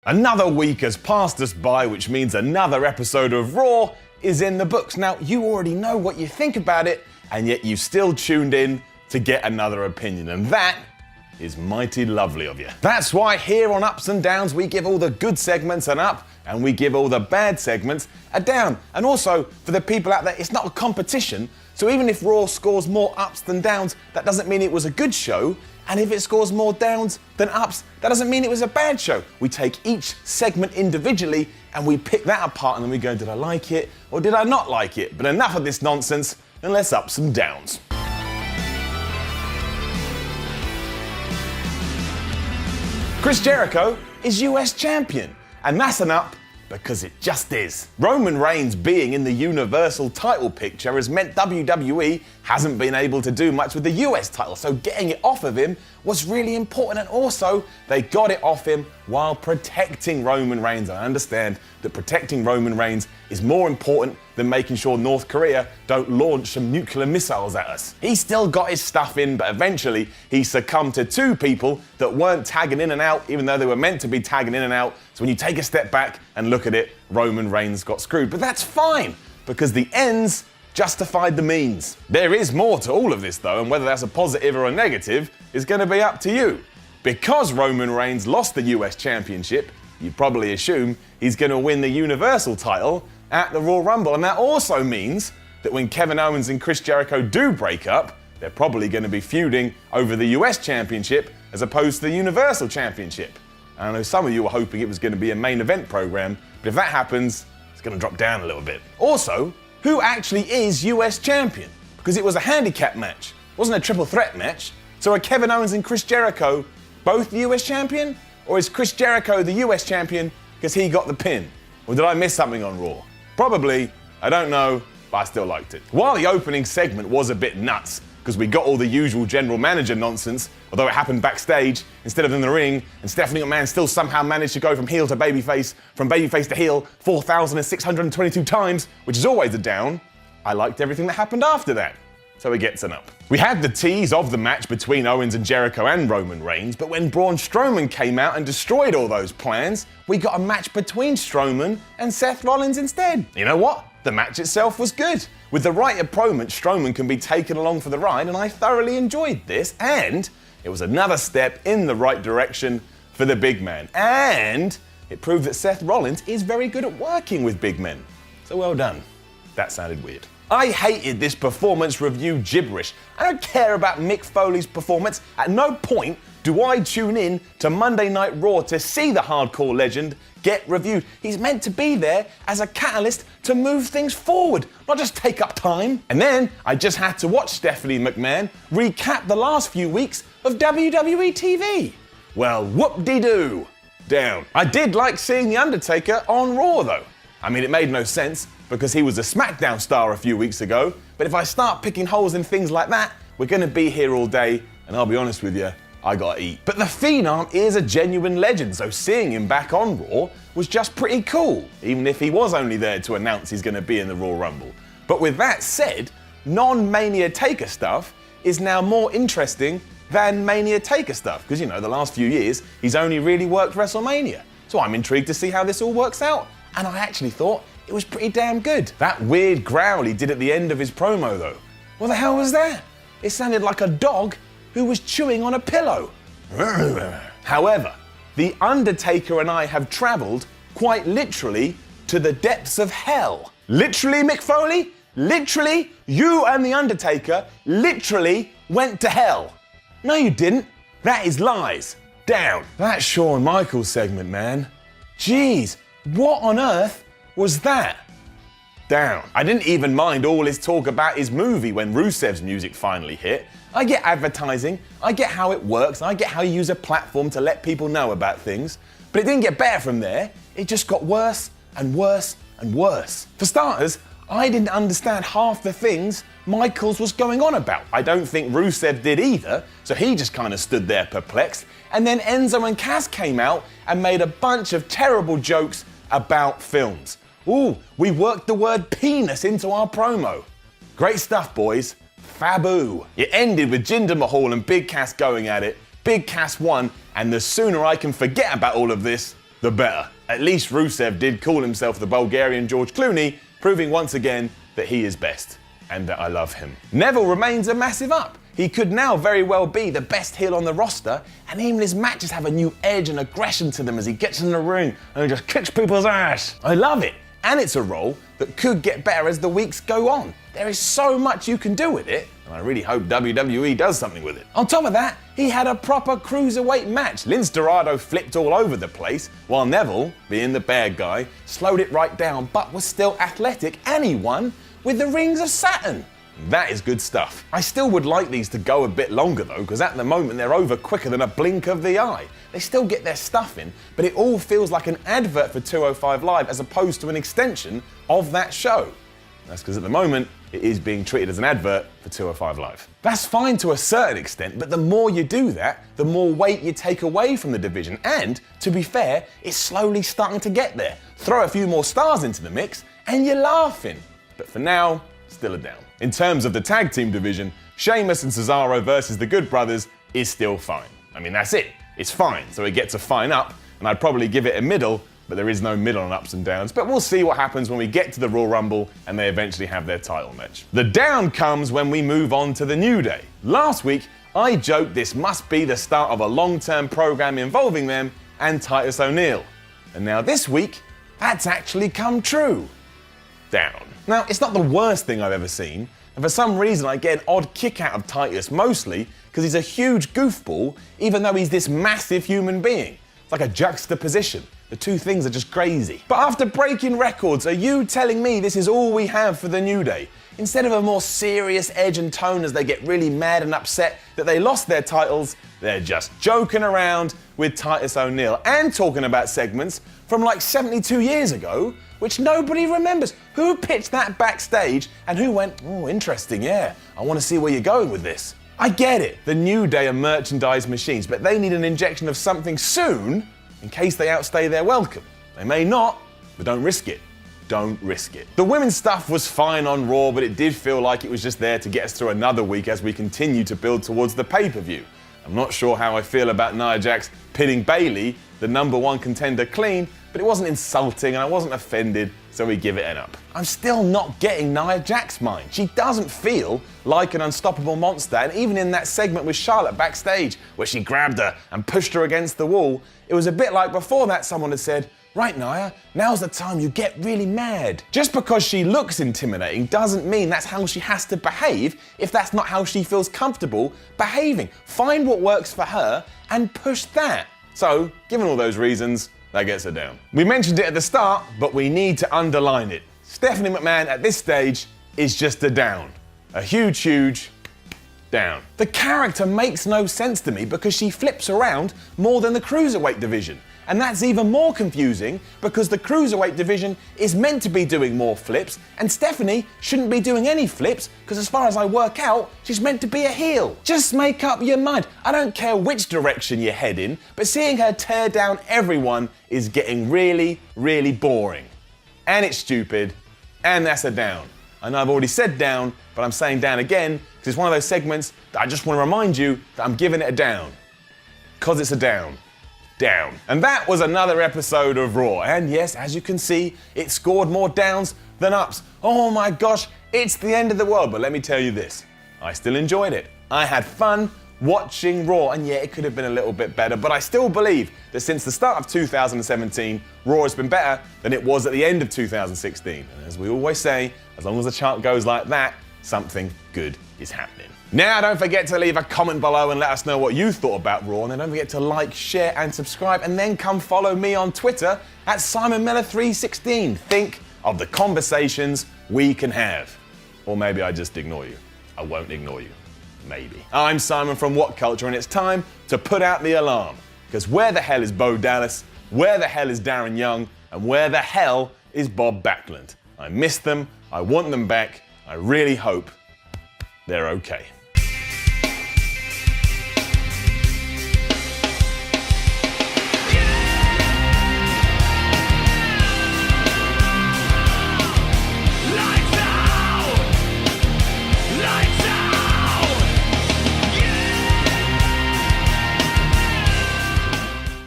Another week has passed us by, which means another episode of Raw is in the books. Now, you already know what you think about it, and yet you still tuned in to get another opinion, and that is mighty lovely of you. That's why here on Ups and Downs, we give all the good segments an up, and we give all the bad segments a down. And also, for the people out there, it's not a competition, so even if Raw scores more ups than downs, that doesn't mean it was a good show. And if it scores more downs than ups, that doesn't mean it was a bad show. We take each segment individually and we pick that apart and then we go, did I like it or did I not like it? But enough of this nonsense and let's up some downs. Chris Jericho is US champion, and that's an up because it just is. Roman Reigns being in the Universal title picture has meant WWE hasn't been able to do much with the US title, so getting it off of him was really important, and also they got it off him while protecting Roman Reigns. I understand that protecting Roman Reigns is more important than making sure North Korea don't launch some nuclear missiles at us. He still got his stuff in, but eventually he succumbed to two people that weren't tagging in and out, even though they were meant to be tagging in and out. So when you take a step back and look at it, Roman Reigns got screwed. But that's fine, because the ends justified the means. There is more to all of this though, and whether that's a positive or a negative is going to be up to you. Because Roman Reigns lost the US Championship, you probably assume he's going to win the Universal title at the Royal Rumble, and that also means that when Kevin Owens and Chris Jericho do break up, they're probably going to be feuding over the US Championship as opposed to the Universal Championship. I know some of you were hoping it was going to be a main event program, but if that happens, it's going to drop down a little bit. Also, who actually is US champion? Because it was a handicap match. It wasn't a triple threat match. So are Kevin Owens and Chris Jericho both the US champion? Or is Chris Jericho the US champion because he got the pin? Or did I miss something on Raw? Probably. I don't know, but I still liked it. While the opening segment was a bit nuts, because we got all the usual general manager nonsense, although it happened backstage instead of in the ring, and Stephanie McMahon still somehow managed to go from heel to babyface, from babyface to heel 4,622 times, which is always a down. I liked everything that happened after that, so it gets an up. We had the tease of the match between Owens and Jericho and Roman Reigns, but when Braun Strowman came out and destroyed all those plans, we got a match between Strowman and Seth Rollins instead. You know what? The match itself was good. With the right opponent, Strowman can be taken along for the ride, and I thoroughly enjoyed this, and it was another step in the right direction for the big man. And it proved that Seth Rollins is very good at working with big men. So well done. That sounded weird. I hated this performance review gibberish. I don't care about Mick Foley's performance. At no point do I tune in to Monday Night Raw to see the hardcore legend get reviewed. He's meant to be there as a catalyst to move things forward, not just take up time. And then I just had to watch Stephanie McMahon recap the last few weeks of WWE TV. Well, whoop-de-doo. Down. I did like seeing The Undertaker on Raw though. I mean, it made no sense because he was a SmackDown star a few weeks ago, but if I start picking holes in things like that, we're gonna be here all day, and I'll be honest with you, I gotta eat. But the Phenom is a genuine legend, so seeing him back on Raw was just pretty cool, even if he was only there to announce he's gonna be in the Royal Rumble. But with that said, non-Mania Taker stuff is now more interesting than Mania Taker stuff, because you know, the last few years, he's only really worked WrestleMania. So I'm intrigued to see how this all works out, and I actually thought it was pretty damn good. That weird growl he did at the end of his promo though, what the hell was that? It sounded like a dog who was chewing on a pillow. However, The Undertaker and I have travelled, quite literally, to the depths of hell. Literally, Mick Foley? Literally, you and The Undertaker literally went to hell. No, you didn't. That is lies. Down. That Shawn Michaels segment, man. Jeez, what on earth was that? Down. I didn't even mind all his talk about his movie when Rusev's music finally hit. I get advertising, I get how it works, I get how you use a platform to let people know about things, but it didn't get better from there. It just got worse and worse and worse. For starters, I didn't understand half the things Michaels was going on about. I don't think Rusev did either, so he just kind of stood there perplexed. And then Enzo and Cass came out and made a bunch of terrible jokes about films. Ooh, we worked the word penis into our promo. Great stuff, boys. Fabu. It ended with Jinder Mahal and Big Cass going at it. Big Cass won, and the sooner I can forget about all of this, the better. At least Rusev did call himself the Bulgarian George Clooney, proving once again that he is best and that I love him. Neville remains a massive up. He could now very well be the best heel on the roster, and even his matches have a new edge and aggression to them as he gets in the ring and just kicks people's ass. I love it. And it's a role that could get better as the weeks go on. There is so much you can do with it, and I really hope WWE does something with it. On top of that, he had a proper cruiserweight match. Lince Dorado flipped all over the place, while Neville, being the bad guy, slowed it right down but was still athletic, and he won with the Rings of Saturn. That is good stuff. I still would like these to go a bit longer though, because at the moment they're over quicker than a blink of the eye. They still get their stuff in, but it all feels like an advert for 205 Live as opposed to an extension of that show. That's because at the moment, it is being treated as an advert for 205 Live. That's fine to a certain extent, but the more you do that, the more weight you take away from the division. And, to be fair, it's slowly starting to get there. Throw a few more stars into the mix, and you're laughing. But for now, still a down. In terms of the tag team division, Sheamus and Cesaro versus the Good Brothers is still fine. I mean, that's it. It's fine, so it gets a fine up, and I'd probably give it a middle, but there is no middle on ups and downs. But we'll see what happens when we get to the Royal Rumble and they eventually have their title match. The down comes when we move on to the New Day. Last week, I joked this must be the start of a long-term program involving them and Titus O'Neil. And now this week, that's actually come true. Down. Now, it's not the worst thing I've ever seen, and for some reason I get an odd kick out of Titus, mostly because he's a huge goofball, even though he's this massive human being. It's like a juxtaposition. The two things are just crazy. But after breaking records, are you telling me this is all we have for the New Day? Instead of a more serious edge and tone as they get really mad and upset that they lost their titles, they're just joking around with Titus O'Neil and talking about segments from like 72 years ago, which nobody remembers. Who pitched that backstage and who went, oh, interesting, yeah, I want to see where you're going with this. I get it, the New Day are merchandise machines, but they need an injection of something soon in case they outstay their welcome. They may not, but don't risk it. Don't risk it. The women's stuff was fine on Raw, but it did feel like it was just there to get us through another week as we continue to build towards the pay-per-view. I'm not sure how I feel about Nia Jax pinning Bayley, the #1 contender, clean, but it wasn't insulting and I wasn't offended, so we give it an up. I'm still not getting Nia Jax's mind. She doesn't feel like an unstoppable monster, and even in that segment with Charlotte backstage, where she grabbed her and pushed her against the wall, it was a bit like before that someone had said, right, Nia, now's the time you get really mad. Just because she looks intimidating doesn't mean that's how she has to behave if that's not how she feels comfortable behaving. Find what works for her and push that. So, given all those reasons, that gets her down. We mentioned it at the start, but we need to underline it. Stephanie McMahon at this stage is just a down. A huge down. The character makes no sense to me because she flips around more than the Cruiserweight division. And that's even more confusing because the Cruiserweight division is meant to be doing more flips, and Stephanie shouldn't be doing any flips because as far as I work out, she's meant to be a heel. Just make up your mind. I don't care which direction you head in, but seeing her tear down everyone is getting really boring. And it's stupid, and that's a down. I know I've already said down, but I'm saying down again because it's one of those segments that I just want to remind you that I'm giving it a down. Because it's a down. Down. And that was another episode of Raw. And yes, as you can see, it scored more downs than ups. Oh my gosh, it's the end of the world. But let me tell you this, I still enjoyed it. I had fun watching Raw, and yeah, it could have been a little bit better, but I still believe that since the start of 2017, Raw has been better than it was at the end of 2016. And as we always say, as long as the chart goes like that, something good is happening. Now, don't forget to leave a comment below and let us know what you thought about Raw, and then don't forget to like, share, and subscribe, and then come follow me on Twitter at SimonMiller316. Think of the conversations we can have. Or maybe I just ignore you. I won't ignore you. Maybe. I'm Simon from What Culture, and it's time to put out the alarm. Because where the hell is Bo Dallas? Where the hell is Darren Young? And where the hell is Bob Backlund? I miss them. I want them back. I really hope they're okay.